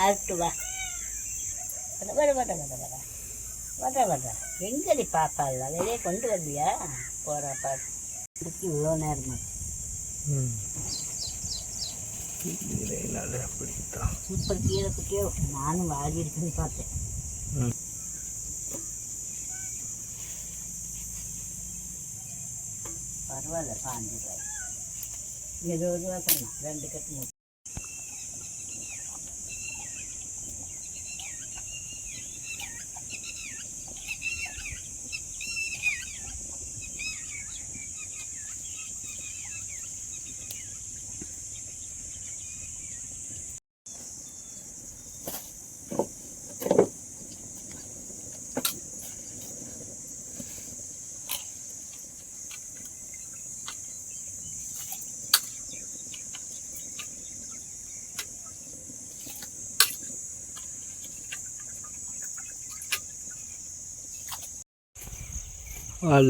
அறுத்து வா. வர வர வர வர வர வர எங்கடி பாப்பா இல்லை வெளியே கொண்டு வரலையா? போகிற பாட்டு இவ்வளோ நேரமா சூப்பர் கீரை குட்டியோ. நானும் வாடி இருக்குன்னு பார்த்தேன். பரவாயில்ல, 5 ரூபாய் 20 ரூபா சொன்னா 2 கட்டு.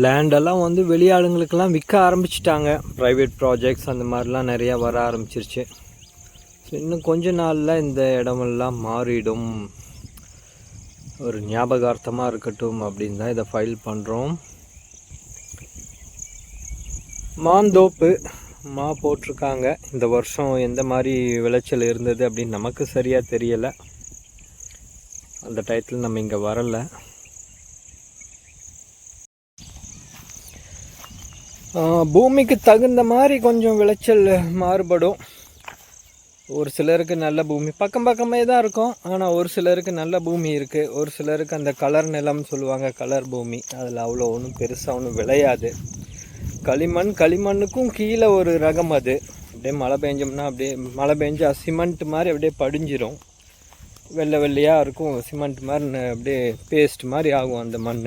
லேண்டெல்லாம் வந்து வெளியாளுங்களுக்கெல்லாம் விற்க ஆரம்பிச்சிட்டாங்க. ப்ரைவேட் ப்ராஜெக்ட்ஸ் அந்த மாதிரிலாம் நிறையா வர ஆரம்பிச்சிருச்சு. ஸோ இன்னும் கொஞ்ச நாளில் இந்த இடமெல்லாம் மாறிடும். ஒரு ஞாபகார்த்தமாக இருக்கட்டும் அப்படின்னு தான் இதை ஃபைல் பண்ணுறோம். மாந்தோப்பு போட்டிருக்காங்க. இந்த வருஷம் எந்த மாதிரி விளைச்சல் இருந்தது அப்படின்னு நமக்கு சரியாக தெரியலை. அந்த டயத்தில் நம்ம இங்கே வரலை. பூமிக்கு தகுந்த மாதிரி கொஞ்சம் விளைச்சல் மாறுபடும். ஒரு சிலருக்கு நல்ல பூமி பக்கம் பக்கமே தான் இருக்கும். ஆனால் ஒரு சிலருக்கு நல்ல பூமி இருக்குது. ஒரு சிலருக்கு அந்த கலர் நிலம் சொல்லுவாங்க, கலர் பூமி, அதில் அவ்வளோ ஒன்றும் பெருசாக ஒன்றும் விளையாது. களிமண்ணுக்கும் கீழே ஒரு ரகம். அது அப்படியே மழை பெஞ்சோம்னா அப்படியே மழை பெஞ்சா சிமெண்ட் மாதிரி அப்படியே படிஞ்சிரும். வெள்ளை வெள்ளையாக இருக்கும். சிமெண்ட் மாதிரி அப்படியே பேஸ்ட் மாதிரி ஆகும் அந்த மண்.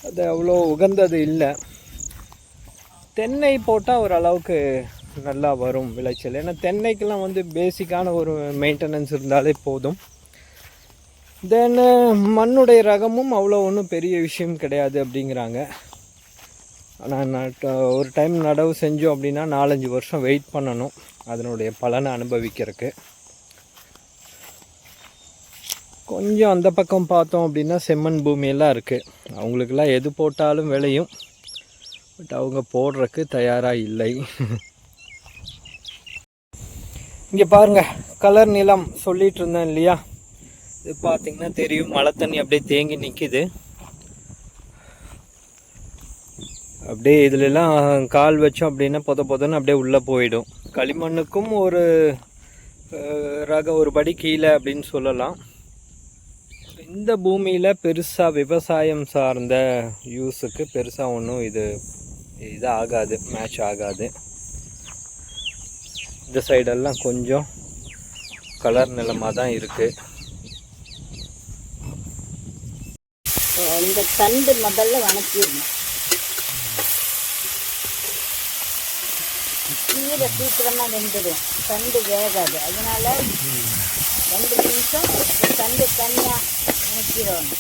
அது அவ்வளோ உகந்தது இல்லை. தென்னை போட்டால் ஓரளவுக்கு நல்லா வரும் விளைச்சல். ஏன்னா தென்னைக்கெல்லாம் வந்து பேசிக்கான ஒரு மெயின்டெனன்ஸ் இருந்தாலே போதும். தென் மண்ணுடைய ரகமும் அவ்வளோ ஒன்றும் பெரிய விஷயம் கிடையாது அப்படிங்கிறாங்க. ஆனால் ஒரு டைம் நடவு செஞ்சோம் அப்படின்னா 4-5 வருஷம் வெயிட் பண்ணணும் அதனுடைய பலனை அனுபவிக்கிறதுக்கு. கொஞ்சம் அந்த பக்கம் பார்த்தோம் அப்படின்னா செம்மண் பூமியெல்லாம் இருக்குது. அவங்களுக்கெல்லாம் எது போட்டாலும் விளையும். பட் அவங்க போடுறதுக்கு தயாராக இல்லை. இங்கே பாருங்கள், கலர் நிலம் சொல்லிகிட்டு இருந்தேன் இல்லையா? இது பார்த்திங்கன்னா தெரியும். மழை தண்ணி அப்படியே தேங்கி நிற்கிது. அப்படியே இதுலலாம் கால் வச்சோம் அப்படின்னா பொதன்னு அப்படியே உள்ளே போயிடும். களிமண்ணுக்கும் ஒரு ரகம் ஒரு படி கீழே அப்படின்னு சொல்லலாம். இந்த பூமியில் பெருசாக விவசாயம் சார்ந்த யூஸுக்கு பெருசாக ஒன்றும் இது ஆகாது, மேட்ச் ஆகாது. இந்த சைடெல்லாம் கொஞ்சம் கலர் நிலமாக தான் இருக்குது. இந்த தண்டு முதல்ல வணக்கிடணும். கீரை சீக்கிரமாக வெந்துடும், தண்டு வேகாது. அதனால 2 நிமிஷம் இந்த தண்டு தனியாக வணக்கிடணும்.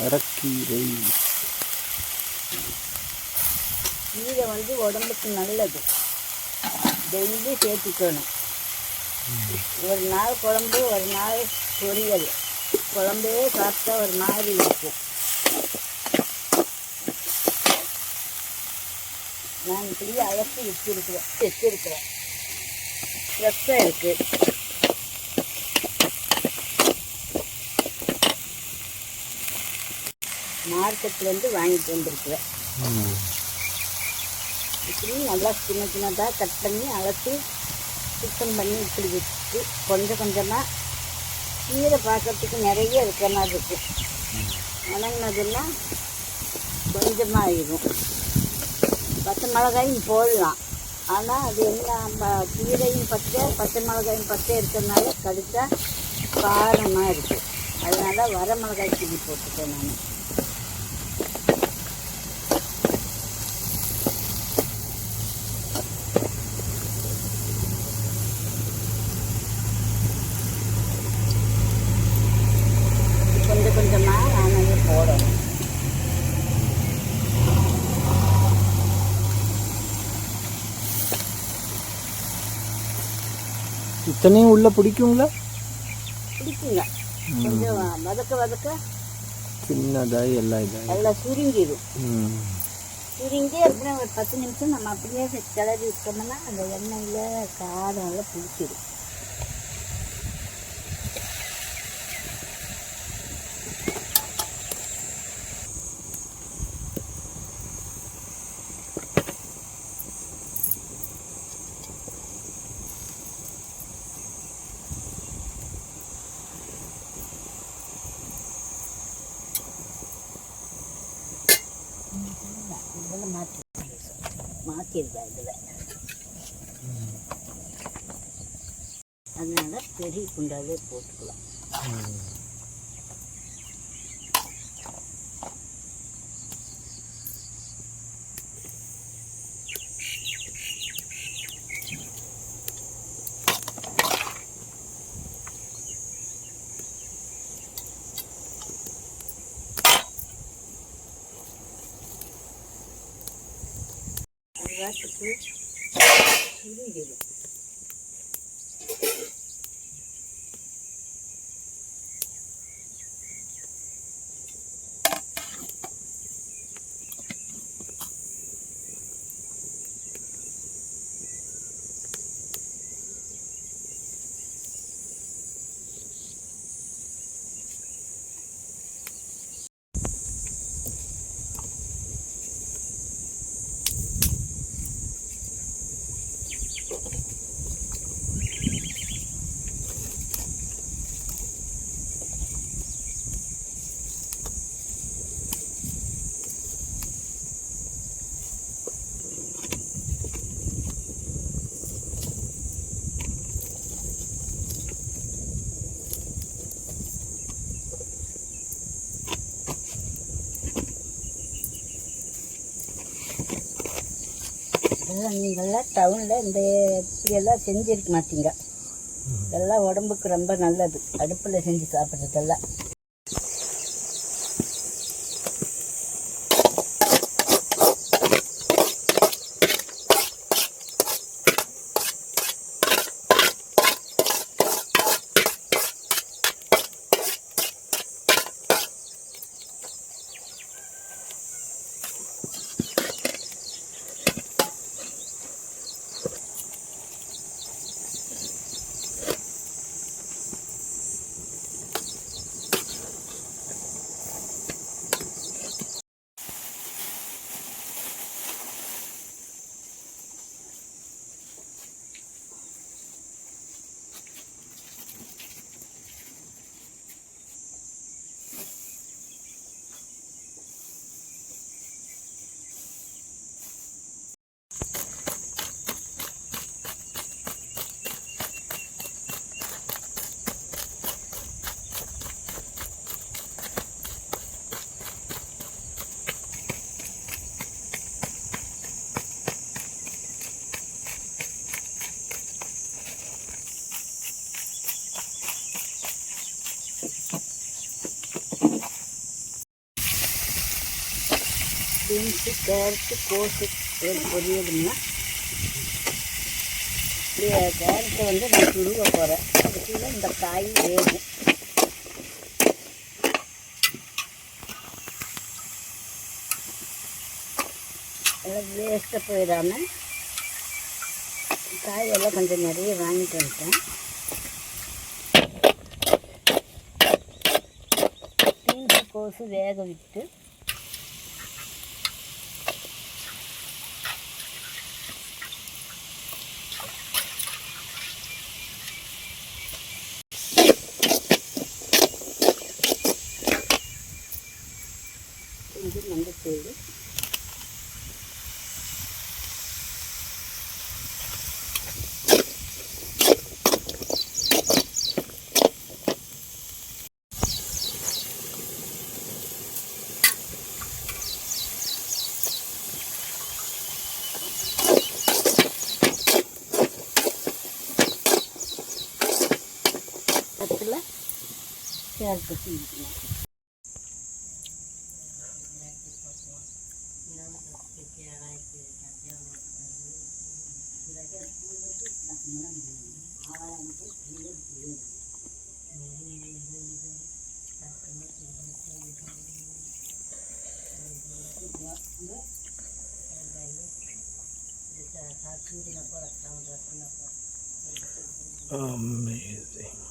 அரைக்கீரை கீரை வந்து உடம்புக்கு நல்லது. டெய்லி சேர்த்துக்கணும். ஒரு நாள் குழம்பு, ஒரு நாள் பொரியல். குழம்பே சாப்பிட்டா ஒரு மாதிரி இருக்கும். நான் இப்படி அழைச்சி வச்சிருக்கிறேன். ஃப்ரெஷ்ஷாக இருக்குது. மார்க்கெட்லேருந்து வாங்கிட்டு வந்துருக்குறேன். இப்படி நல்லா சின்னதாக கட் பண்ணி அழைச்சி சுத்தம் பண்ணி இப்படி வச்சுட்டு கொஞ்சம் கொஞ்சமாக கீரை பார்க்கறதுக்கு நிறைய இருக்கிற மாதிரி இருக்கும். வணங்கினதுன்னா கொஞ்சமாக ஆகிடும். பச்சை மிளகாயும் போடலாம். ஆனால் அது என்ன, கீரையும் பச்சை மிளகாயும் பச்சை இருக்கிறதுனால கடித்தா காரமாக இருக்குது. அதனால் வர மிளகாய் கிள்ளி போட்டுட்டேன் நான். கொஞ்சமாக நானே போடணும். இத்தனையும் உள்ளே பிடிக்குங்களா? பிடிக்குங்க. கொஞ்சம் வதக்க வதக்க சின்னதாகி எல்லாம் இதாகி எல்லாம் சுருங்கிடும். சுருங்கி அப்புறம் ஒரு 10 நிமிஷம் நம்ம அப்படியே கிளறி விட்டோம்னா அந்த எண்ணெயில் காரம் எல்லாம் பிடிச்சிடும். இதில் மாற்றிருக்கேன் இதில். அதனால பெரிய குண்டாலே போட்டுக்கலாம். வாட்டுக்கு சுருங்கிடும். இதெல்லாம் நீங்கள்லாம் டவுனில் இந்த இப்படியெல்லாம் செஞ்சிருக்க மாட்டீங்க. இதெல்லாம் உடம்புக்கு ரொம்ப நல்லது. அடுப்பில் செஞ்சு சாப்பிட்றதெல்லாம். Beans, carrot, கோஸு பொரியலுங்க. கேரட்டை வந்து நான் துருவ போகிறேன். அதுக்குள்ள இந்த காய் வேகும். எல்லாம் வேஸ்ட்டாக போயிடாமல் காயெல்லாம் கொஞ்சம் நிறைய வாங்கிட்டு வந்துட்டேன். பீன்ஸு, கோஸு வேக விட்டு கொஞ்சம் மஞ்சத்தூள், பத்தில் கேரட்டு சீவிக்கணும். Amazing.